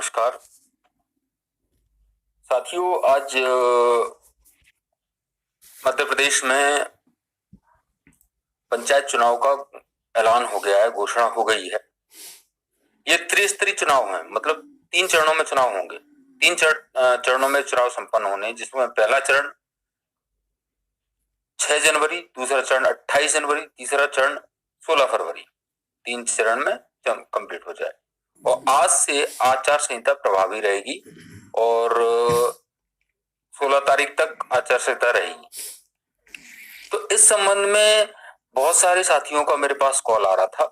नमस्कार साथियों। आज मध्य प्रदेश में पंचायत चुनाव का ऐलान हो गया है, घोषणा हो गई है। ये त्रिस्तरीय चुनाव है, मतलब 3 चरणों में चुनाव होंगे। 3 चरणों में चुनाव संपन्न होने, जिसमें पहला चरण 6 जनवरी, दूसरा चरण 28 जनवरी, तीसरा चरण 16 फरवरी, 3 चरण में कंप्लीट हो जाए। और आज से आचार संहिता प्रभावी रहेगी और 16 तारीख तक आचार संहिता रहेगी। तो इस संबंध में बहुत सारे साथियों का मेरे पास कॉल आ रहा था।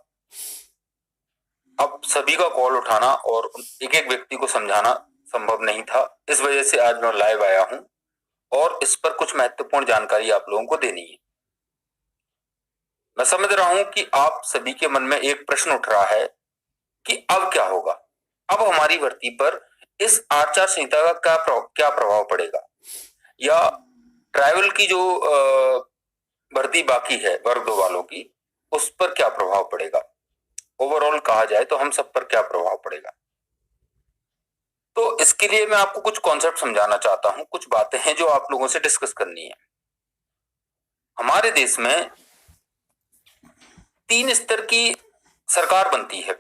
अब सभी का कॉल उठाना और एक एक व्यक्ति को समझाना संभव नहीं था। इस वजह से आज मैं लाइव आया हूं और इस पर कुछ महत्वपूर्ण जानकारी आप लोगों को देनी है। मैं समझ रहा हूं कि आप सभी के मन में एक प्रश्न उठ रहा है कि अब क्या होगा, अब हमारी भर्ती पर इस आचार संहिता का क्या प्रभाव पड़ेगा, या ट्राइबल की जो भर्ती बाकी है वर्ग 2 वालों की, उस पर क्या प्रभाव पड़ेगा। ओवरऑल कहा जाए तो हम सब पर क्या प्रभाव पड़ेगा। तो इसके लिए मैं आपको कुछ कॉन्सेप्ट समझाना चाहता हूं, कुछ बातें हैं जो आप लोगों से डिस्कस करनी है। हमारे देश में 3 स्तर की सरकार बनती है।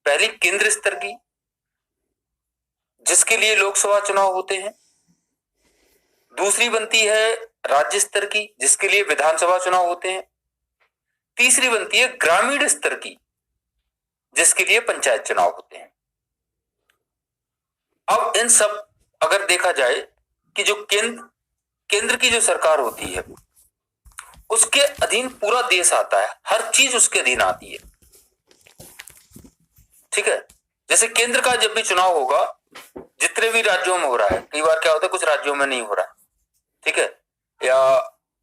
पहली केंद्र स्तर की, जिसके लिए लोकसभा चुनाव होते हैं। दूसरी बनती है राज्य स्तर की, जिसके लिए विधानसभा चुनाव होते हैं। तीसरी बनती है ग्रामीण स्तर की, जिसके लिए पंचायत चुनाव होते हैं। अब इन सब अगर देखा जाए कि जो केंद्र की जो सरकार होती है, उसके अधीन पूरा देश आता है, हर चीज उसके अधीन आती है। ठीक है, जैसे केंद्र का जब भी चुनाव होगा, जितने भी राज्यों में हो रहा है, कई बार क्या होता है कुछ राज्यों में नहीं हो रहा है, ठीक है, या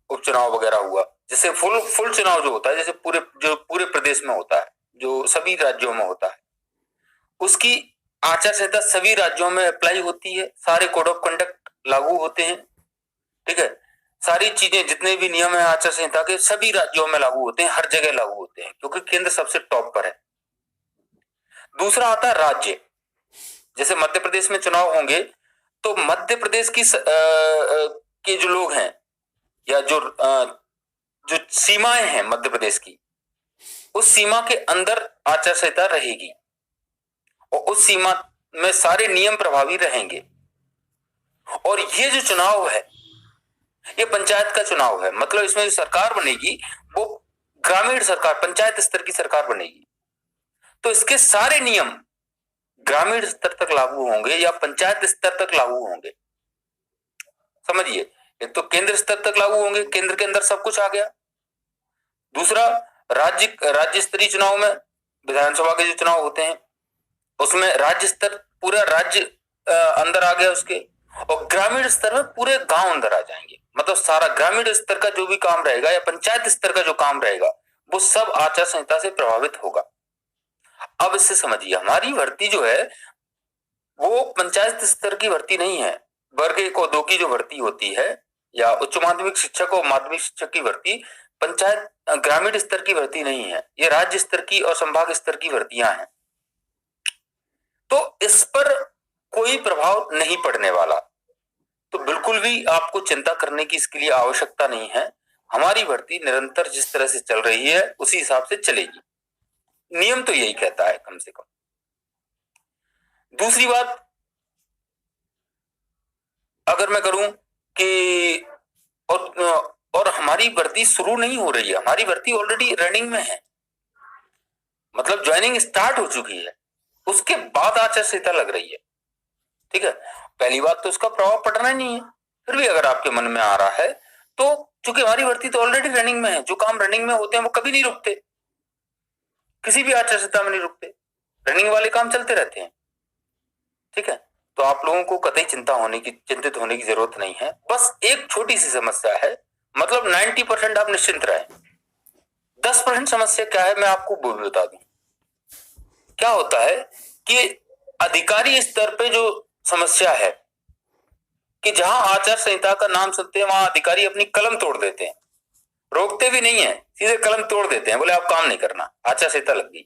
उपचुनाव वगैरह हुआ, जैसे फुल चुनाव जो होता है, जैसे पूरे प्रदेश में होता है, जो सभी राज्यों में होता है, उसकी आचार संहिता सभी राज्यों में अप्लाई होती है। सारे कोड ऑफ कंडक्ट लागू होते हैं। ठीक है, सारी चीजें जितने भी नियम है आचार संहिता के, सभी राज्यों में लागू होते हैं, हर जगह लागू होते हैं, क्योंकि केंद्र सबसे टॉप पर है। दूसरा आता है राज्य। जैसे मध्य प्रदेश में चुनाव होंगे तो मध्य प्रदेश की के जो लोग हैं, या जो सीमाएं हैं मध्य प्रदेश की, उस सीमा के अंदर आचार संहिता रहेगी और उस सीमा में सारे नियम प्रभावी रहेंगे। और ये जो चुनाव है, ये पंचायत का चुनाव है, मतलब इसमें जो सरकार बनेगी वो ग्रामीण सरकार, पंचायत स्तर की सरकार बनेगी। तो इसके सारे नियम ग्रामीण स्तर तक लागू होंगे या पंचायत स्तर तक लागू होंगे। समझिए, एक तो केंद्र स्तर तक लागू होंगे, केंद्र के अंदर सब कुछ आ गया। दूसरा, राज्य स्तरीय चुनाव में विधानसभा के जो चुनाव होते हैं, उसमें राज्य स्तर, पूरा राज्य अंदर आ गया उसके। और ग्रामीण स्तर में पूरे गांव अंदर आ जाएंगे, मतलब सारा ग्रामीण स्तर का जो भी काम रहेगा या पंचायत स्तर का जो काम रहेगा, वो सब आचार संहिता से प्रभावित होगा। अब इससे समझिए, हमारी भर्ती जो है वो पंचायत स्तर की भर्ती नहीं है। वर्ग 1 और 2 की जो भर्ती होती है, या उच्च माध्यमिक शिक्षक और माध्यमिक शिक्षक की भर्ती, पंचायत ग्रामीण स्तर की भर्ती नहीं है, ये राज्य स्तर की और संभाग स्तर की भर्तियां हैं। तो इस पर कोई प्रभाव नहीं पड़ने वाला, तो बिल्कुल भी आपको चिंता करने की इसके लिए आवश्यकता नहीं है। हमारी भर्ती निरंतर जिस तरह से चल रही है उसी हिसाब से चलेगी, नियम तो यही कहता है कम से कम। दूसरी बात अगर मैं करूं कि और हमारी भर्ती शुरू नहीं हो रही है, हमारी भर्ती ऑलरेडी रनिंग में है, मतलब ज्वाइनिंग स्टार्ट हो चुकी है, उसके बाद आचार संहिता लग रही है। ठीक है, पहली बात तो उसका प्रभाव पड़ना ही नहीं है। फिर भी अगर आपके मन में आ रहा है, तो चूंकि हमारी भर्ती तो ऑलरेडी रनिंग में है, जो काम रनिंग में होते हैं वो कभी नहीं रुकते, किसी भी आचार संहिता में नहीं रुकते, रनिंग वाले काम चलते रहते हैं। ठीक है, तो आप लोगों को कतई चिंतित होने की जरूरत नहीं है। बस एक छोटी सी समस्या है, मतलब 90% आप निश्चिंत रहे। 10% समस्या क्या है मैं आपको वो भी बता दूं। क्या होता है कि अधिकारी स्तर पे जो समस्या है कि जहां आचार संहिता का नाम सुनते हैं वहां अधिकारी अपनी कलम तोड़ देते हैं, रोकते भी नहीं है, सीधे कलम तोड़ देते हैं, बोले आप काम नहीं करना, आचार संहिता लग गई।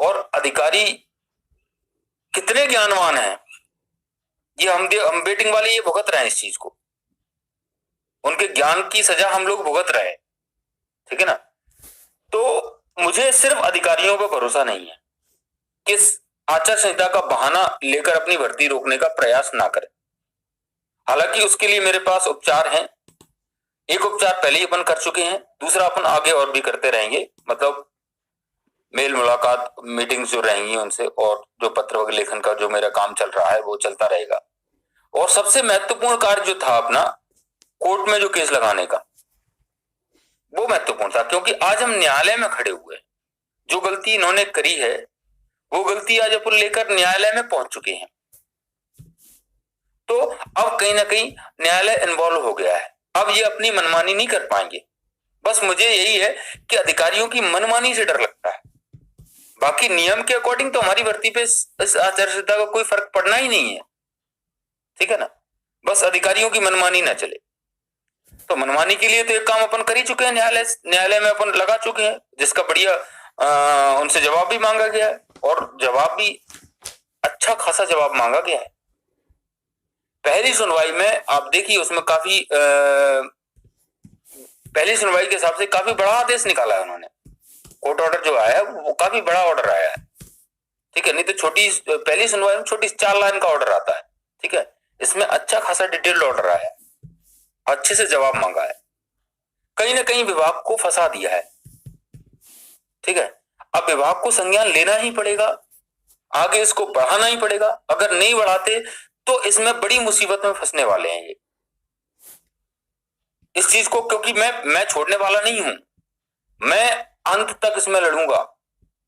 और अधिकारी कितने ज्ञानवान हैं, ये हम वेटिंग वाले ये भुगत रहे हैं इस चीज को, उनके ज्ञान की सजा हम लोग भुगत रहे हैं, ठीक है ना। तो मुझे सिर्फ अधिकारियों पर भरोसा नहीं है, किस आचार संहिता का बहाना लेकर अपनी भर्ती रोकने का प्रयास ना करें। हालांकि उसके लिए मेरे पास उपचार हैं, एक उपचार पहले ही अपन कर चुके हैं, दूसरा अपन आगे और भी करते रहेंगे, मतलब मेल मुलाकात मीटिंग्स जो रहेंगी उनसे, और जो पत्र लेखन का जो मेरा काम चल रहा है वो चलता रहेगा। और सबसे महत्वपूर्ण कार्य जो था अपना कोर्ट में जो केस लगाने का, वो महत्वपूर्ण था, क्योंकि आज हम न्यायालय में खड़े हुए, जो गलती इन्होंने करी है वो गलती आज अपन लेकर न्यायालय में पहुंच चुके हैं। तो अब कहीं ना कहीं न्यायालय इन्वॉल्व हो गया है, अब ये अपनी मनमानी नहीं कर पाएंगे। बस मुझे यही है कि अधिकारियों की मनमानी से डर लगता है, बाकी नियम के अकॉर्डिंग तो हमारी भर्ती पे इस आचार संहिता का कोई फर्क पड़ना ही नहीं है, ठीक है ना। बस अधिकारियों की मनमानी ना चले, तो मनमानी के लिए तो एक काम अपन कर ही चुके हैं, न्यायालय में अपन लगा चुके हैं, जिसका बढ़िया उनसे जवाब भी मांगा गया है, और जवाब भी अच्छा खासा जवाब मांगा गया है। पहली सुनवाई में आप देखिए उसमें काफी पहली सुनवाई के हिसाब से काफी बड़ा आदेश निकाला है उन्होंने, कोर्ट ऑर्डर जो आया है वो काफी बड़ा ऑर्डर आया है, ठीक है। नहीं तो छोटी पहली सुनवाई में छोटी 4 लाइन का ऑर्डर आता है, ठीक है। इसमें अच्छा खासा डिटेल्ड ऑर्डर आया है, अच्छे से जवाब मांगा है, कहीं ना कहीं विभाग को फंसा दिया है, ठीक है। अब विभाग को संज्ञान लेना ही पड़ेगा, आगे इसको बढ़ाना ही पड़ेगा, अगर नहीं बढ़ाते तो इसमें बड़ी मुसीबत में फंसने वाले हैं ये, इस चीज को, क्योंकि मैं छोड़ने वाला नहीं हूं, मैं अंत तक इसमें लड़ूंगा,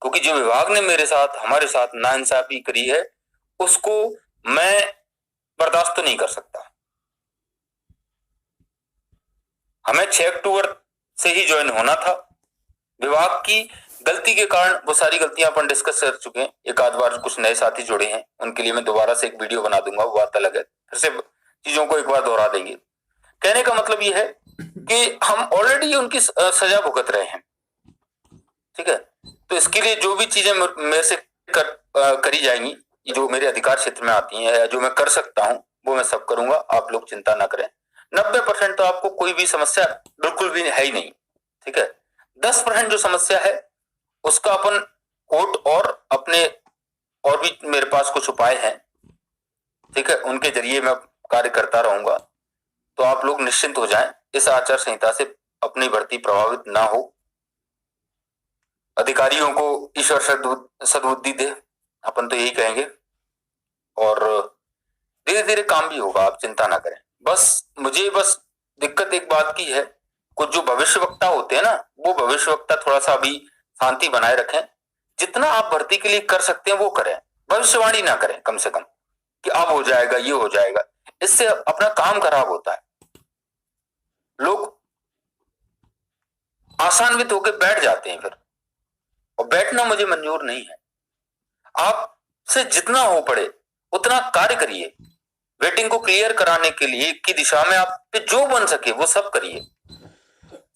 क्योंकि जो विभाग ने मेरे साथ हमारे साथ नाइंसाफी करी है उसको मैं बर्दाश्त तो नहीं कर सकता। हमें 6 अक्टूबर से ही ज्वाइन होना था, विभाग की गलती के कारण वो सारी गलतियां अपन डिस्कस कर चुके हैं, एक आध बार कुछ नए साथी जुड़े हैं, उनके लिए मैं दोबारा से एक वीडियो बना दूंगा, वो बात अलग है, फिर से चीजों को एक बार दोहरा देंगे। कहने का मतलब ये है कि हम ऑलरेडी उनकी सजा भुगत रहे हैं, ठीक है। तो इसके लिए जो भी चीजें मेरे से करी जाएंगी, जो मेरे अधिकार क्षेत्र में आती हैं या जो मैं कर सकता हूं वो मैं सब करूंगा, आप लोग चिंता ना करें। 90% तो आपको कोई भी समस्या बिल्कुल भी है ही नहीं, ठीक है। 10% जो समस्या है उसका अपन कोर्ट और अपने और भी मेरे पास कुछ उपाय हैं, ठीक है, उनके जरिए मैं कार्य करता रहूंगा। तो आप लोग निश्चिंत हो जाएं, इस आचार संहिता से अपनी भर्ती प्रभावित ना हो, अधिकारियों को ईश्वर सद्बुद्धि दे, अपन तो यही कहेंगे, और धीरे धीरे काम भी होगा, आप चिंता ना करें। मुझे दिक्कत एक बात की है, कुछ जो भविष्यवक्ता होते हैं ना, वो भविष्यवक्ता थोड़ा सा अभी शांति बनाए रखें, जितना आप भर्ती के लिए कर सकते हैं वो करें, भविष्यवाणी ना करें कम से कम कि अब हो जाएगा ये हो जाएगा, इससे अपना काम खराब होता है, लोग आसान्वित होकर बैठ जाते हैं फिर, और बैठना मुझे मंजूर नहीं है। आपसे जितना हो पड़े उतना कार्य करिए, वेटिंग को क्लियर कराने के लिए की दिशा में आप पे जो बन सके वो सब करिए,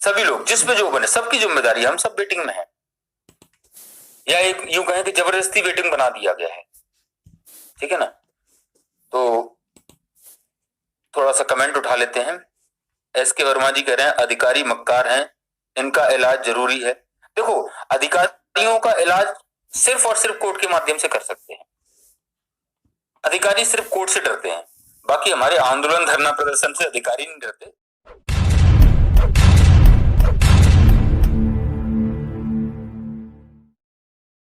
सभी लोग जिस पे जो बने, सबकी जिम्मेदारी, हम सब वेटिंग में हैं, या एक यूं कहें कि जबरदस्ती वेटिंग बना दिया गया है, ठीक है ना। तो थोड़ा सा कमेंट उठा लेते हैं। एसके वर्मा जी कह रहे हैं अधिकारी मक्कार हैं, इनका इलाज जरूरी है। देखो, अधिकारियों का इलाज सिर्फ और सिर्फ कोर्ट के माध्यम से कर सकते हैं, अधिकारी सिर्फ कोर्ट से डरते हैं, बाकी हमारे आंदोलन धरना प्रदर्शन से अधिकारी नहीं डरते,